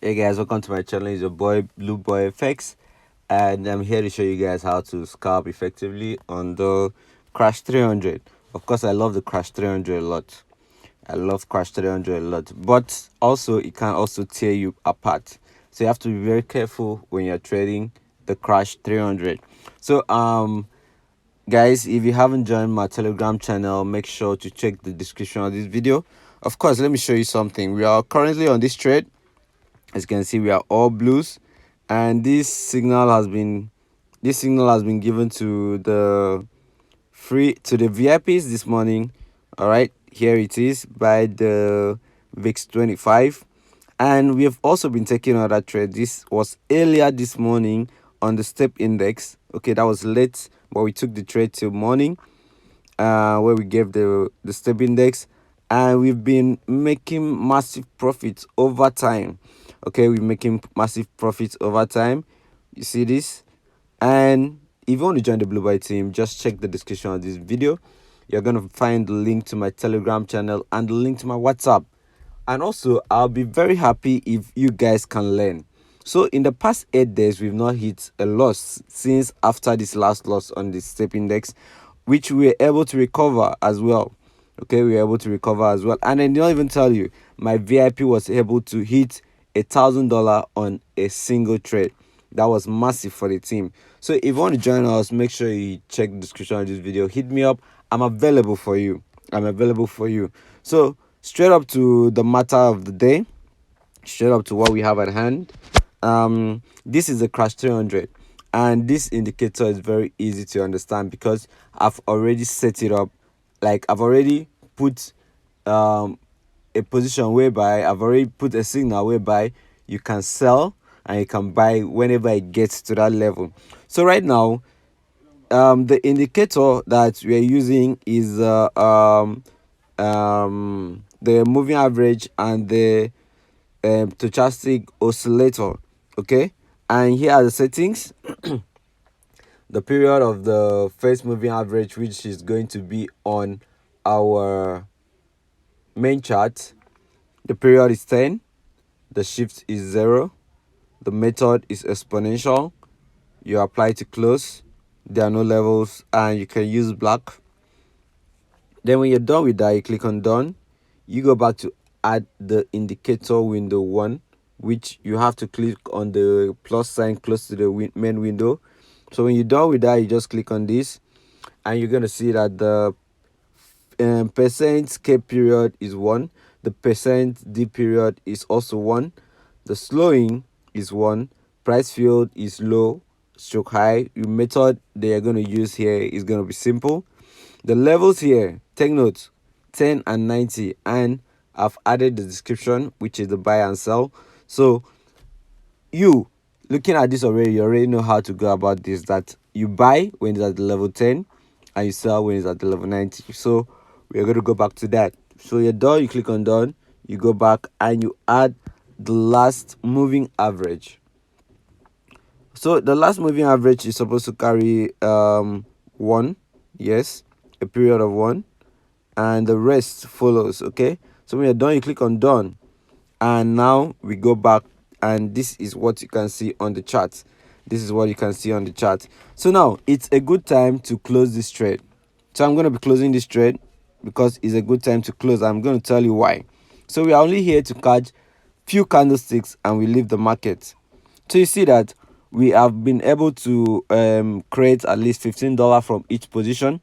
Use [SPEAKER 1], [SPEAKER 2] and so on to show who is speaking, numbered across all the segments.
[SPEAKER 1] Hey guys, welcome to my channel. It's your boy Blue Boy FX, and I'm here to show you guys how to scalp effectively on the Crash 300. Of course, I love the Crash 300 a lot. I love Crash 300 a lot, but also it can also tear you apart. So you have to be very careful when you're trading the Crash 300. So guys, if you haven't joined my Telegram channel, make sure to check the description of this video. Of course, let me show you something. We are currently on this trade. As you can see, we are all blues, and this signal has been given to the VIPs this morning. All right, here it is by the VIX 25, and we have also been taking another trade. This was earlier this morning on the step index. Okay, that was late, but we took the trade till morning, where we gave the step index, and we've been making massive profits over time. Okay, we're making massive profits over time. You see this? And if you want to join the Blue Boy team, just check the description of this video. You're going to find the link to my Telegram channel and the link to my WhatsApp. And also, I'll be very happy if you guys can learn. So in the past 8 days, we've not hit a loss since after this last loss on the step index, which we were able to recover as well. Okay, we were able to recover as well. And I did not even tell you, my VIP was able to hit $1,000 on a single trade. That was massive for the team. So if you want to join us, make sure you check the description of this video. Hit me up. I'm available for you. I'm available for you. So straight up to the matter of the day, straight up to what we have at hand. This is the Crash 300, and this indicator is very easy to understand because I've already set it up. Like, I've already put a position whereby I've already put a signal whereby you can sell and you can buy whenever it gets to that level. So right now, the indicator that we are using is the moving average and the stochastic oscillator. Okay, and here are the settings. The period of the first moving average, which is going to be on our main chart, the period is 10, the shift is 0, the method is exponential, you apply to close, there are no levels, and you can use black. Then when you're done with that, you click on done. You go back to add the indicator window 1, which you have to click on the plus sign close to the main window. So when you're done with that, you just click on this, and you're going to see that the percent K period is 1, the percent D period is also 1, the slowing is 1, price field is low stroke high. Your method they are going to use here is going to be simple. The levels here, take note, 10 and 90, and I've added the description, which is the buy and sell. So you looking at this already, you already know how to go about this, that you buy when it's at the level 10 and you sell when it's at the level 90. So we're going to go back to that. So you're done, you click on done, you go back and you add the last moving average. So the last moving average is supposed to carry 1, yes, a period of 1, and the rest follows. Okay, so when you're done, you click on done, and now we go back, and this is what you can see on the chart. This is what you can see on the chart. So now it's a good time to close this trade. So I'm going to be closing this trade because it's a good time to close. I'm going to tell you why. So we are only here to catch few candlesticks and we leave the market. So you see that we have been able to create at least $15 from each position,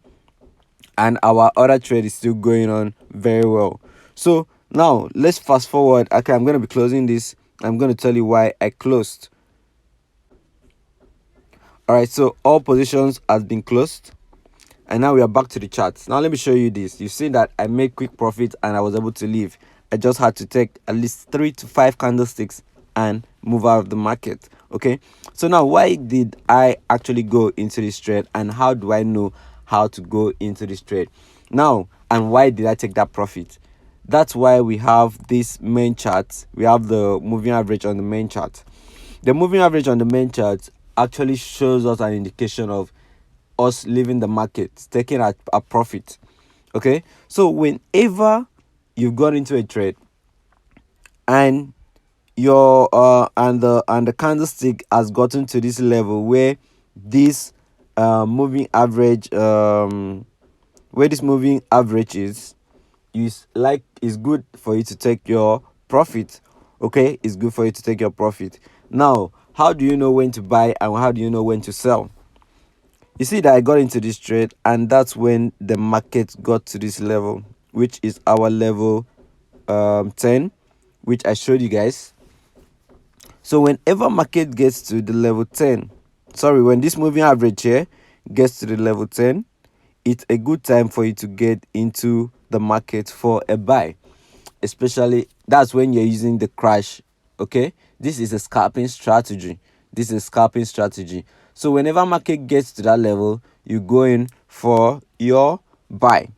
[SPEAKER 1] and our other trade is still going on very well. So now let's fast forward. Okay, I'm going to be closing this. I'm going to tell you why I closed. All right, so all positions have been closed, and now we are back to the charts. Now let me show you this. You see that I made quick profit and I was able to leave. I just had to take at least 3 to 5 candlesticks and move out of the market. Okay, so now why did I actually go into this trade, and how do I know how to go into this trade now, and why did I take that profit? That's why we have this main chart. We have the moving average on the main chart. The moving average on the main chart actually shows us an indication of us leaving the market, taking a profit. Okay, so whenever you've gone into a trade and your and the candlestick has gotten to this level where this moving average where this moving average is good for you to take your profit. Okay, it's good for you to take your profit. Now, how do you know when to buy and how do you know when to sell? You see that I got into this trade, and that's when the market got to this level, which is our level 10, which I showed you guys. So whenever market gets to the level 10, sorry, when this moving average here gets to the level 10, it's a good time for you to get into the market for a buy. Especially that's when you're using the crash. Okay, this is a scalping strategy. This is a scalping strategy. So whenever market gets to that level, you go in for your buy.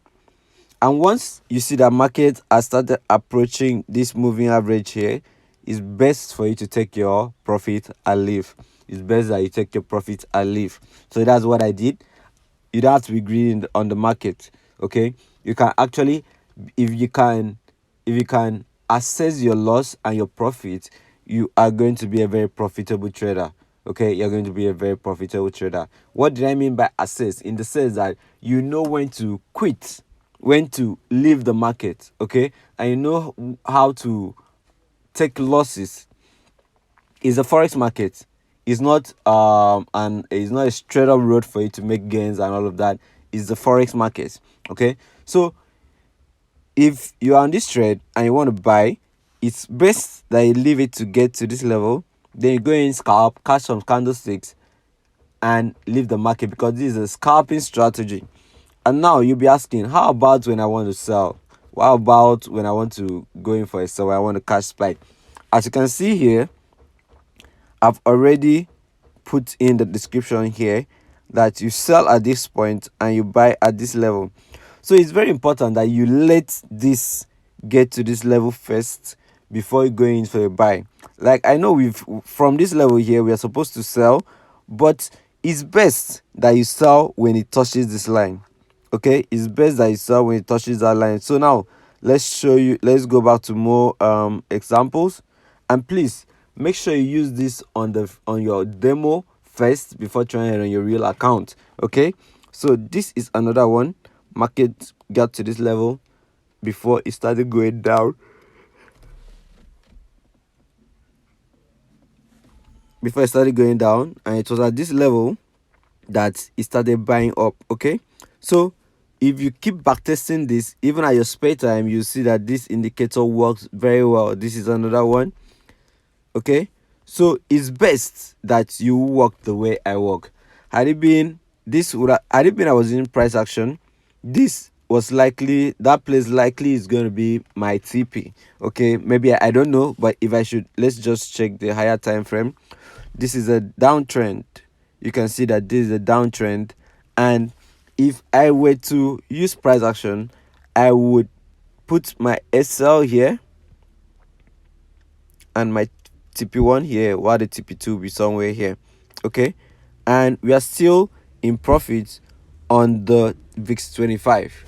[SPEAKER 1] And once you see that market has started approaching this moving average here, it's best for you to take your profit and leave. It's best that you take your profit and leave. So that's what I did. You don't have to be greedy on the market. Okay, you can actually, if you can, if you can assess your loss and your profit, you are going to be a very profitable trader. Okay, you're going to be a very profitable trader. What did I mean by assess? In the sense that you know when to quit, when to leave the market. Okay, and you know how to take losses. Is a forex market. It's not and it's not a straight up road for you to make gains and all of that. It's the forex market. Okay, so if you are on this trade and you want to buy, it's best that you leave it to get to this level. Then you go in, scalp, catch some candlesticks, and leave the market, because this is a scalping strategy. And now you'll be asking, how about when I want to sell? What about when I want to go in for a sell? When I want to catch spike? As you can see here, I've already put in the description here that you sell at this point and you buy at this level. So it's very important that you let this get to this level first before you go in for a buy. Like, I know we've from this level here we are supposed to sell, but it's best that you sell when it touches this line. Okay, it's best that you sell when it touches that line. So now let's go back to more examples, and please make sure you use this on your demo first before trying it on your real account. Okay, so this is another one. Market got to this level before it started going down. Before it started going down, and it was at this level that it started buying up. Okay, so if you keep backtesting this even at your spare time, you see that this indicator works very well. This is another one. Okay, so it's best that you work the way I work. Had it been I was in price action, this was likely, that place likely is going to be my TP. Okay, maybe I don't know, but if I should, let's just check the higher time frame. This is a downtrend. You can see that this is a downtrend, and if I were to use price action, I would put my SL here and my TP1 here, while the TP2 will be somewhere here. Okay, and we are still in profit on the VIX 25.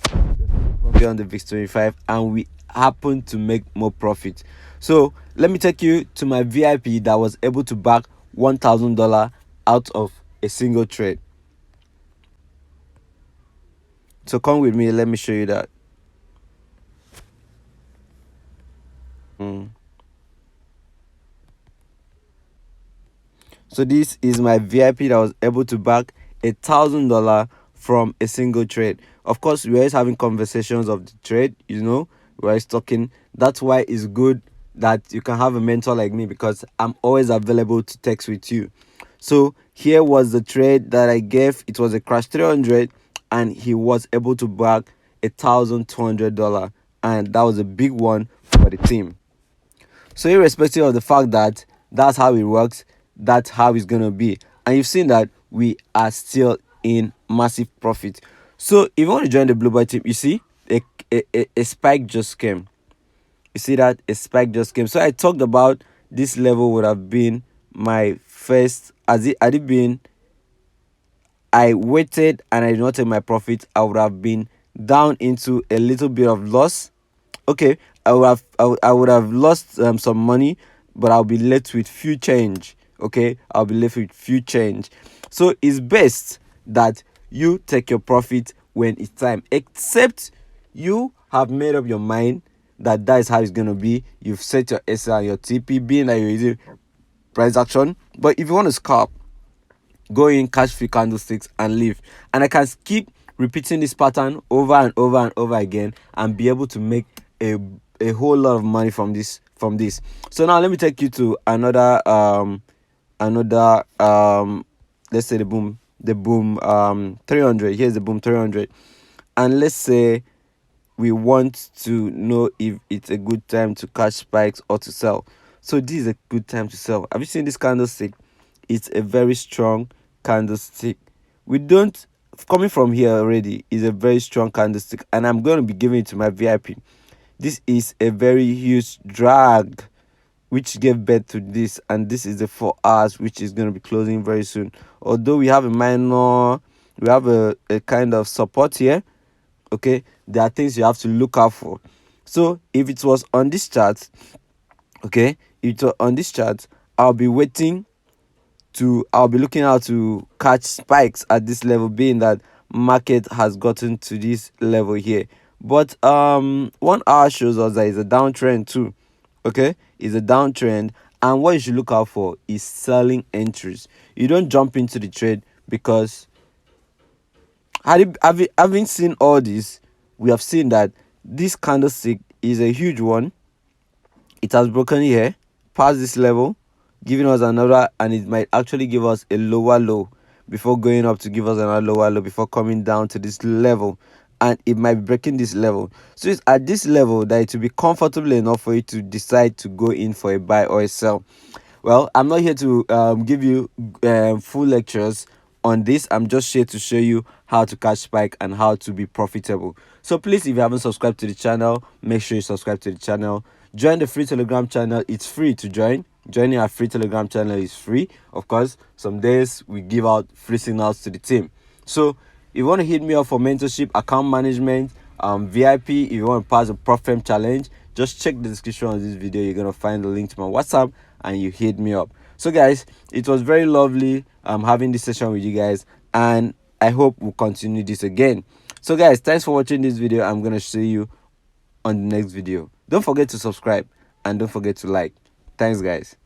[SPEAKER 1] Profit on the VIX 25, and we happen to make more profit. So let me take you to my VIP that was able to back $1,000 out of a single trade. So come with me, let me show you that. So this is my VIP that was able to back $1,000 from a single trade. Of course, we're always having conversations of the trade, we're always talking. That's why it's good that you can have a mentor like me, because I'm always available to text with you. So here was the trade that I gave. It was a crash 300, and he was able to back $1,200, and that was a big one for the team. So irrespective of the fact that that's how it works, that's how it's gonna be. And you've seen that we are still in massive profit. So if you want to join the Blue Boy team, you see a spike just came. You see that a spike just came. So I talked about this level would have been my first, as it had it been, I waited and I did not take my profit, I would have been down into a little bit of loss. Okay, I would have lost some money, but I'll be left with few change. Okay, I'll be left with few change. So it's best that you take your profit when it's time, except you have made up your mind that that is how it's gonna be. You've set your SL and your TP, being that you're using price action. But if you want to scalp, go in, catch few candlesticks and leave. And I can keep repeating this pattern over and over and over again and be able to make a whole lot of money from this. So now let me take you to another let's say the boom 300. Here's the boom 300, and let's say we want to know if it's a good time to catch spikes or to sell. So this is a good time to sell. Have you seen this candlestick? It's a very strong candlestick. We don't, coming from here already, is a very strong candlestick, and I'm going to be giving it to my VIP. This is a very huge drag which gave birth to this, and this is the 4 hours which is going to be closing very soon. Although we have a kind of support here. Okay, there are things you have to look out for. So if it was on this chart, okay, if it was on this chart, I'll be looking out to catch spikes at this level, being that market has gotten to this level here. But 1 hour shows us that it's a downtrend too. Okay, it's a downtrend, and what you should look out for is selling entries. You don't jump into the trade, because having seen all this, we have seen that this candlestick is a huge one. It has broken here past this level, giving us another, and it might actually give us a lower low before going up to give us another lower low before coming down to this level, and it might be breaking this level. So it's at this level that it will be comfortable enough for you to decide to go in for a buy or a sell. Well, I'm not here to give you full lectures on this. I'm just here to show you how to catch spike and how to be profitable. So please, if you haven't subscribed to the channel, make sure you subscribe to the channel. Join the free Telegram channel. It's free to join. Joining our free Telegram channel is free. Of course, some days we give out free signals to the team. So if you want to hit me up for mentorship, account management, VIP, if you want to pass a Profem challenge, just check the description of this video. You're gonna find the link to my WhatsApp, and you hit me up. So guys, it was very lovely having this session with you guys, and I hope we'll continue this again. So guys, thanks for watching this video. I'm gonna see you on the next video. Don't forget to subscribe, and don't forget to like. Thanks guys.